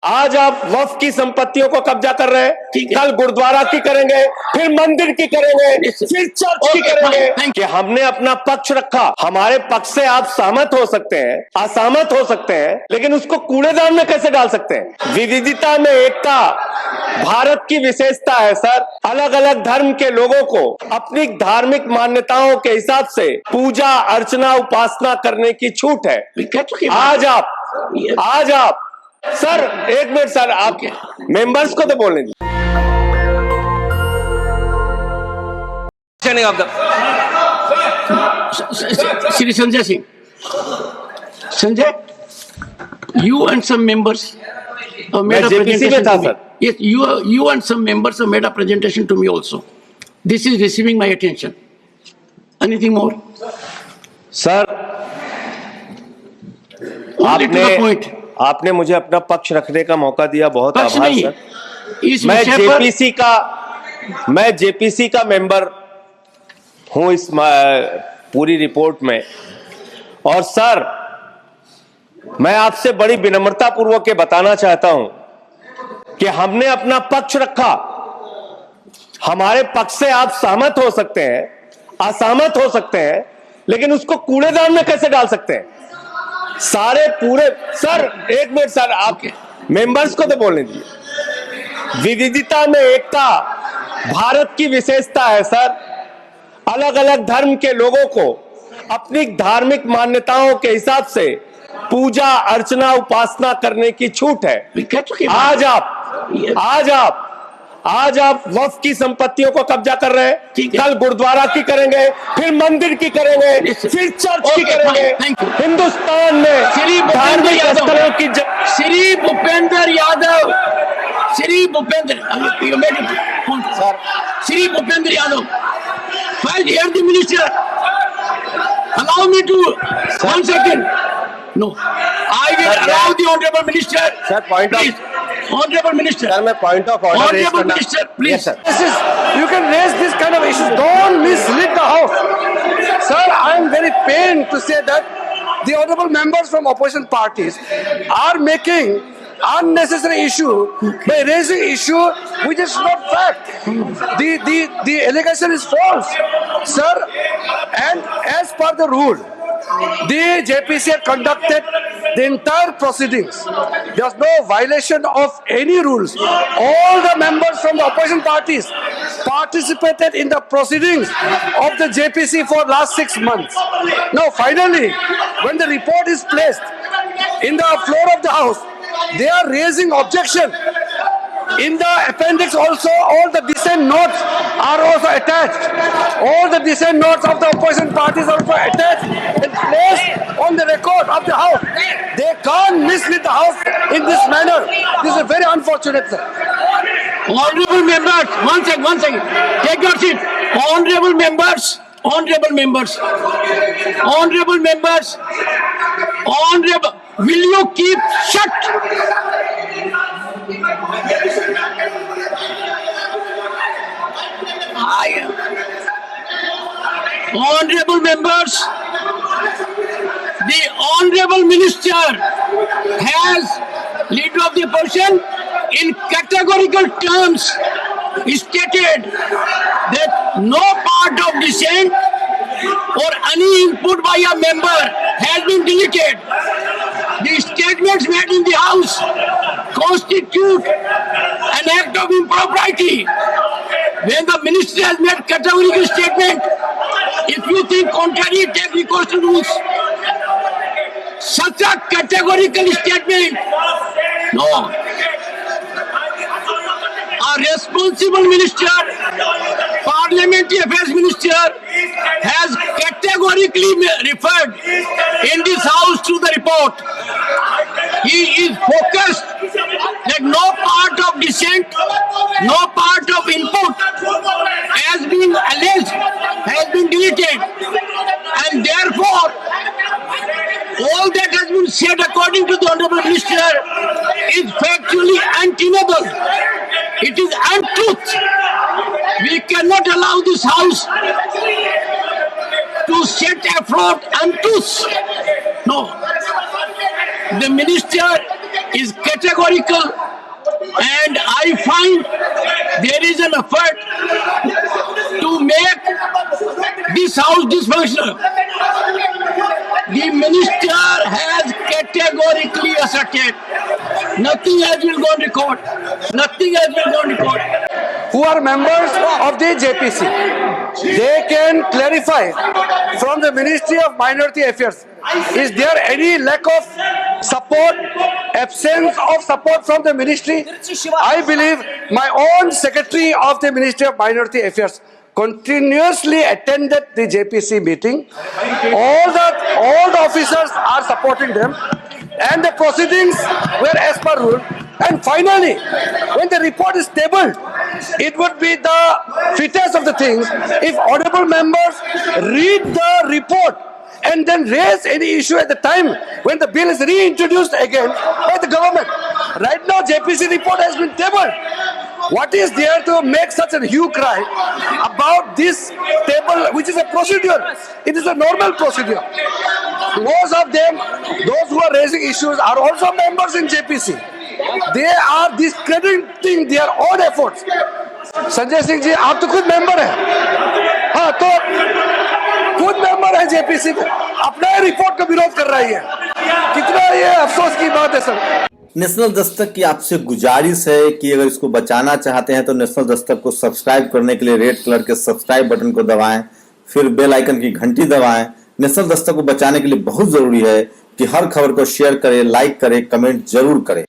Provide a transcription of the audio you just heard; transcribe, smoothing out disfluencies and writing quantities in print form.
आज आप वक्फ की संपत्तियों को कब्जा कर रहे हैं, कल गुरुद्वारा की करेंगे, फिर मंदिर की करेंगे, फिर चर्च की करेंगे। कि हमने अपना पक्ष रखा। हमारे पक्ष से आप सहमत हो सकते हैं, असहमत हो सकते हैं, लेकिन उसको कूड़ेदान में कैसे डाल सकते हैं? विविधता में एकता भारत की विशेषता है सर। अलग अलग धर्म के लोगों को अपनी धार्मिक मान्यताओं के हिसाब से पूजा अर्चना उपासना करने की छूट है। आज आप सर एक मिनट सर, आप मेंबर्स को तो बोलने दीजिए। Shri Sanjay Singh. Sanjay, you and some members made a presentation to me. Yes, you and some members have made a presentation to me also. This is receiving my attention. Anything more? Sir, आपने मुझे अपना पक्ष रखने का मौका दिया, बहुत आभार सर। मैं जेपीसी का मेंबर हूं इस पूरी रिपोर्ट में। और सर, मैं आपसे बड़ी विनम्रता पूर्वक ये बताना चाहता हूं कि हमने अपना पक्ष रखा। हमारे पक्ष से आप सहमत हो सकते हैं, असहमत हो सकते हैं, लेकिन उसको कूड़ेदान में कैसे डाल सकते हैं? सारे पूरे सर एक मिनट सर, आप मेंबर्स को तो बोलने दीजिए। विविधता में एकता भारत की विशेषता है सर। अलग अलग धर्म के लोगों को अपनी धार्मिक मान्यताओं के हिसाब से पूजा अर्चना उपासना करने की छूट है। आज आप वक्फ की संपत्तियों को कब्जा कर रहे हैं, कल गुरुद्वारा की करेंगे, फिर मंदिर की करेंगे, फिर चर्च की करेंगे। हिंदुस्तान में धार्मिक स्थलों की Shri Bhupendra Yadav, Shri Bhupendra Yadav, first hear the minister. Allow me to 1 second. No, I will allow the honorable minister. Sir, point please. Honorable minister. Sir, मैं point of order. Honorable minister, please. Yes, sir. You can raise this kind of issues. Don't mislead the house. Sir, I am very pained to say that the honorable members from opposition parties are making unnecessary issue by raising issue which is not fact. The allegation is false, sir. And as per the rule, the JPC had conducted the entire proceedings. There was no violation of any rules. All the members from the opposition parties participated in the proceedings of the JPC for last 6 months. Now finally, when the report is placed in the floor of the house, they are raising objection. In the appendix also, all the dissent notes are also attached. All the dissent notes of the opposition parties are also attached and placed on the record of the house. They can't mislead the house in this manner. This is very unfortunate, sir. Honorable members, one second. Take your seat. Honorable members, will you keep shut? Honorable members, the honorable minister has, leader of the opposition, in categorical terms stated that no part of dissent or any input by a member has been deleted. The statements made in the House constitute an act of impropriety. When the minister has made categorical statement, if you think contrary, take recourse to rules. Such a categorical statement, no. A responsible minister, parliamentary affairs minister, has categorically referred in this house to the report. He is focused that no part of dissent, no part of input has been alleged, has been deleted, and therefore all that has been said according to the honorable minister is factually untenable. It is untruth. We cannot allow this house to set afloat untruths. No. The minister is categorical, and I find there is an effort to make this house dysfunctional. The minister has categorically asserted nothing has been gone record. Nothing has been gone record. Who are members of the JPC. They can clarify from the Ministry of Minority Affairs. Is there any lack of support, absence of support from the ministry? I believe my own secretary of the Ministry of Minority Affairs continuously attended the JPC meeting. All the officers are supporting them, and the proceedings were as per rule. And finally, when the report is tabled, it would be the fittest of the things if honorable members read the report and then raise any issue at the time when the bill is reintroduced again by the government. Right now, JPC report has been tabled. What is there to make such a hue cry about this table, which is a procedure? It is a normal procedure. Most of them, those who are raising issues, are also members in JPC. They are discrediting their own efforts. Sanjay Singh ji, आप तो खुद member हैं, हाँ, तो खुद member है JPC के, अपना ही रिपोर्ट का विरोध कर रही है। कितना ये अफसोस की बात है सर। नेशनल दस्तक की आपसे गुजारिश है कि अगर इसको बचाना चाहते हैं तो नेशनल दस्तक को सब्सक्राइब करने के लिए रेड कलर के सब्सक्राइब बटन को दबाएं, फिर बेल आइकन की घंटी दबाएं। नेशनल दस्तक को बचाने के लिए बहुत जरूरी है कि हर खबर को शेयर करें, लाइक करें, कमेंट जरूर करें।